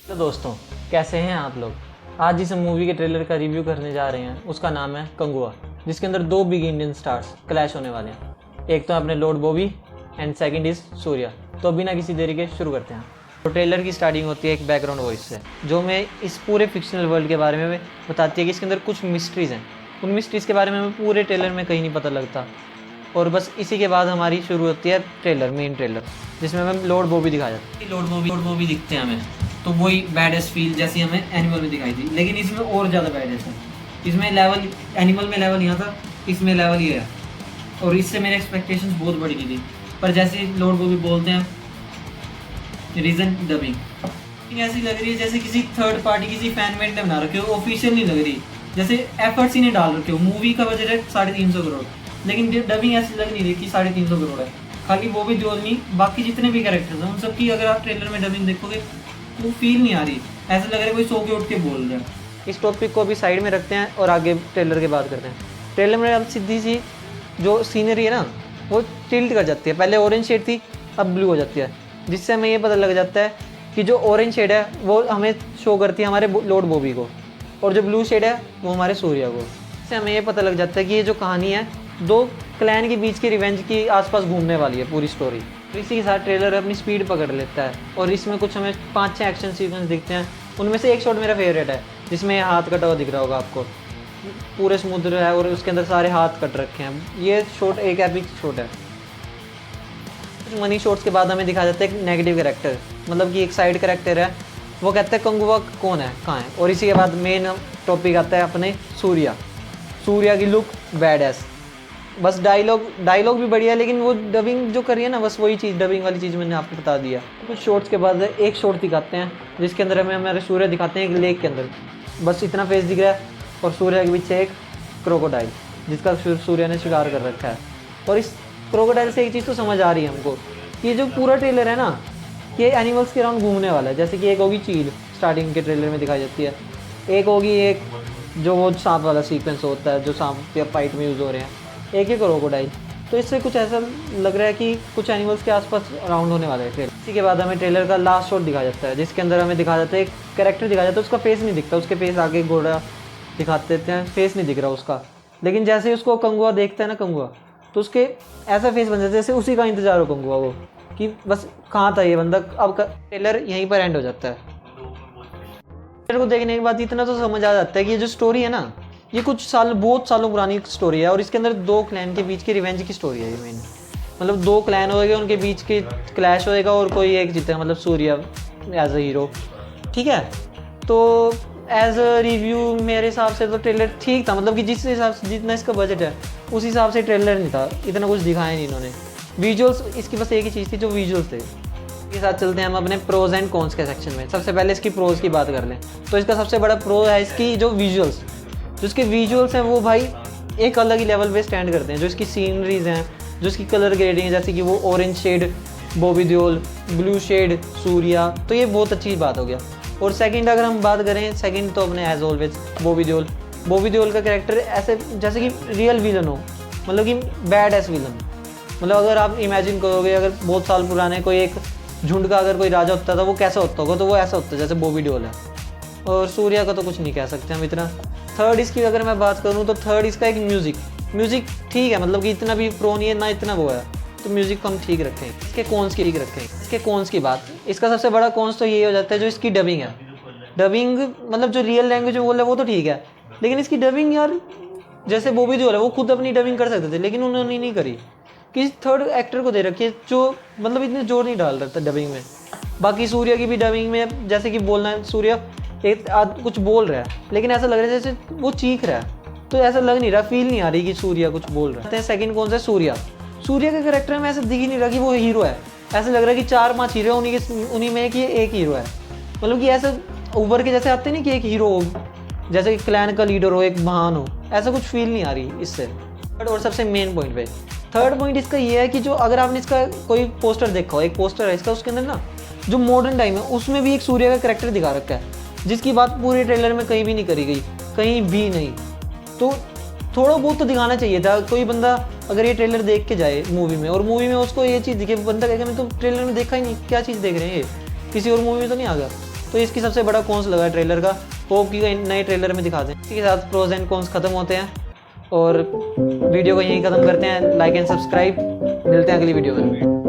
तो दोस्तों, कैसे हैं आप लोग। आज जिस मूवी के ट्रेलर का रिव्यू करने जा रहे हैं उसका नाम है कंगुआ, जिसके अंदर दो बिग इंडियन स्टार्स क्लैश होने वाले हैं। एक तो अपने Lord Bobby and second is Surya. तो बिना किसी देरी के शुरू करते हैं। तो ट्रेलर की स्टार्टिंग होती है एक बैकग्राउंड वॉइस से, जो हमें इस पूरे फिक्शनल वर्ल्ड के बारे में बताती है कि इसके अंदर कुछ मिस्ट्रीज़ हैं। उन मिस्ट्रीज़ के बारे में हमें पूरे ट्रेलर में कहीं नहीं पता लगता। और बस इसी के बाद हमारी शुरू होती है मेन ट्रेलर, जिसमें हमें लॉर्ड बॉबी दिखाया जाता है। लॉर्ड बॉबी दिखते हैं हमें, तो वही बैडेस्ट फील जैसी हमें एनिमल में दिखाई दी, लेकिन इसमें और ज़्यादा बैडेस्ट है। इसमें लेवल, एनिमल में लेवल यहाँ था, इसमें लेवल ये है। और इससे मेरे एक्सपेक्टेशंस बहुत बढ़ गई थी। पर जैसे लॉर्ड बॉबी बोलते हैं, रीज़न डबिंग ऐसी लग रही है जैसे किसी थर्ड पार्टी, किसी फैन मेड ने बना रखे हो, ऑफिशियल नहीं लग रही। जैसे एफर्ट्स ही नहीं डाल रखे हो। मूवी का बजट है 350 करोड़, लेकिन डबिंग ऐसी लग नहीं रही कि 350 करोड़ है। खाली वो भी जोल नहीं, बाकी जितने भी कैरेक्टर्स हैं उन सबकी अगर आप ट्रेलर में डबिंग देखोगे तो फील नहीं आ रही। ऐसा लग रहा है कोई सो के उठ के बोल रहा है। इस टॉपिक को अभी साइड में रखते हैं और आगे ट्रेलर की बात करते हैं। ट्रेलर में अब सीधी सी जो सीनरी है ना, वो टिल्ट कर जाती है। पहले ऑरेंज शेड थी, अब ब्लू हो जाती है, जिससे हमें ये पता लग जाता है कि जो ऑरेंज शेड है वो हमें शो करती है हमारे लॉर्ड बॉबी को, और जो ब्लू शेड है वो हमारे सूर्या को। इससे हमें ये पता लग जाता है कि ये जो कहानी है दो क्लैन के बीच की रिवेंज की आसपास घूमने वाली है पूरी स्टोरी। इसी के साथ ट्रेलर अपनी स्पीड पकड़ लेता है और इसमें कुछ हमें 5-6 एक्शन सीक्वेंस दिखते हैं। उनमें से एक शॉट मेरा फेवरेट है, जिसमें हाथ कटा हुआ दिख रहा होगा आपको। पूरे समुद्र है और उसके अंदर सारे हाथ कट रखे हैं। ये शॉट एक एपिक शॉट है। कुछ मनी शॉट्स के बाद हमें दिखाया जाता है एक नेगेटिव कैरेक्टर, मतलब कि एक साइड कैरेक्टर है। वो कहता है कंगुआ कौन है, कहाँ है। और इसी के बाद मेन टॉपिक आता है अपने सूर्या की लुक बैड एस। बस डायलॉग भी बढ़िया है, लेकिन वो डबिंग जो करी है ना, बस वही चीज़, डबिंग वाली चीज़ मैंने आपको बता दिया। कुछ शॉट्स के बाद एक शॉट दिखाते हैं जिसके अंदर हमें हमारे सूर्य दिखाते हैं एक लेक के अंदर। बस इतना फेस दिख रहा है और सूर्य के पीछे एक क्रोकोडाइल, जिसका सूर्य ने शिकार कर रखा है। और इस क्रोकोडाइल से एक चीज़ तो समझ आ रही है हमको कि ये जो पूरा ट्रेलर है ना, ये एनिमल्स के अराउंड घूमने वाला है। जैसे कि एक होगी चील, स्टार्टिंग के ट्रेलर में दिखाई जाती है। एक होगी एक जो वो सांप वाला सीक्वेंस होता है, जो सांप के फाइट में यूज़ हो रहे हैं। एक ही क्रोकोडाइल। तो इससे कुछ ऐसा लग रहा है कि कुछ एनिमल्स के आसपास राउंड होने वाला है ट्रेलर। इसी के बाद हमें ट्रेलर का लास्ट शॉट दिखाया जाता है, जिसके अंदर हमें दिखाया जाता है एक कैरेक्टर दिखाया जाता है। उसका फेस नहीं दिखता, उसके फेस आगे घोड़ा दिखा देते हैं, फेस नहीं दिख रहा उसका। लेकिन जैसे ही उसको कंगुआ देखता है ना, कंगुआ, तो उसके ऐसा फेस बन जाता है जैसे उसी का इंतजार हो कंगुआ को, कि बस कहाँ था ये बंदा। अब ट्रेलर यहीं पर एंड हो जाता है। ट्रेलर को देखने के बाद इतना तो समझ आ जाता है कि ये जो स्टोरी है ना, ये बहुत सालों पुरानी स्टोरी है। और इसके अंदर दो क्लैन के बीच की रिवेंज की स्टोरी है ये मेन। मतलब दो क्लैन होएगा, उनके बीच के क्लैश होएगा और कोई एक जीतेगा, मतलब सूर्या एज अ हीरो। ठीक है, तो एज अ रिव्यू मेरे हिसाब से तो ट्रेलर ठीक था। मतलब कि जिस हिसाब से जितना इसका बजट है उस हिसाब से ट्रेलर नहीं था, इतना कुछ दिखाया नहीं इन्होंने। विजुअल्स इसकी बस एक ही चीज़ थी, जो विजुअल्स थे। इसके साथ चलते हैं हम अपने प्रोज एंड कॉन्स के सेक्शन में। सबसे पहले इसकी प्रोज की बात कर लें तो इसका सबसे बड़ा प्रो है इसकी जो विजुअल्स। जो इसके विजुअल्स हैं वो भाई एक अलग ही लेवल पे स्टैंड करते हैं। जो इसकी सीनरीज हैं, जो इसकी कलर ग्रेडिंग है, जैसे कि वो orange shade Bobby Deol, blue shade Suriya, तो ये बहुत अच्छी बात हो गया। और सेकंड अगर हम बात करें, सेकंड तो अपने एज ऑलवेज बॉबी देओल का कैरेक्टर ऐसे जैसे कि रियल विलन हो, मतलब कि बैड एस विलन। मतलब अगर आप इमेजिन करोगे, अगर बहुत साल पुराने कोई एक झुंड का अगर कोई राजा होता था, वो कैसा होता होगा, तो वो ऐसा होता है जैसे बॉबी देओल है। और सूर्या का तो कुछ नहीं कह सकते हम इतना। थर्ड इसकी अगर मैं बात करूँ तो थर्ड इसका एक म्यूज़िक ठीक है, मतलब कि इतना भी प्रो नहीं है ना इतना वो है, तो म्यूज़िक को हम ठीक रखें। इसके कॉन्स की बात, इसका सबसे बड़ा कॉन्स तो ये हो जाता है जो इसकी डबिंग है। डबिंग मतलब जो रियल लैंग्वेज बोल रहा है वो तो ठीक है, लेकिन इसकी डबिंग यार, जैसे बॉबी देओल है वो खुद अपनी डबिंग कर सकते थे, लेकिन उन्होंने नहीं करी। किसी थर्ड एक्टर को दे रखी है जो मतलब इतने जोर नहीं डाल रहा था डबिंग में। बाकी सूर्या की भी डबिंग में जैसे कि बोलना है, सूर्या एक कुछ बोल रहा है, लेकिन ऐसा लग रहा है जैसे वो चीख रहा है, तो ऐसा लग नहीं रहा, फील नहीं आ रही कि सूर्या कुछ बोल रहा है। सेकंड कौन सा है, सूर्या का कैरेक्टर में ऐसा दिख ही नहीं रहा कि वो हीरो है। ऐसा लग रहा है कि 4-5 हीरो उन्हीं में कि एक हीरो है। मतलब कि ऐसा उभर के जैसे आते नहीं कि एक हीरो हो, जैसे कि क्लैन का लीडर हो, एक महान हो, ऐसा कुछ फील नहीं आ रही इससे। और सबसे मेन पॉइंट पे, थर्ड पॉइंट इसका ये है कि जो अगर आपने इसका कोई पोस्टर देखा हो, एक पोस्टर है इसका, उसके अंदर ना जो मॉडर्न टाइम है उसमें भी एक सूर्या का कैरेक्टर दिखा रखा है, जिसकी बात पूरे ट्रेलर में कहीं भी नहीं करी गई, कहीं भी नहीं। तो थोड़ा बहुत तो दिखाना चाहिए था। कोई बंदा अगर ये ट्रेलर देख के जाए मूवी में, और मूवी में उसको ये चीज़ दिखे, बंदा कहेगा मैं तो ट्रेलर में देखा ही नहीं, क्या चीज़ देख रहे हैं ये, किसी और मूवी में तो नहीं आ गया। तो इसकी सबसे बड़ा कॉन्स लगा ट्रेलर का, होप कि नए ट्रेलर में दिखा दें। इसी के साथ प्रोज एंड कॉन्स खत्म होते हैं और वीडियो को यहीं ख़त्म करते हैं। लाइक एंड सब्सक्राइब, मिलते हैं अगली वीडियो में।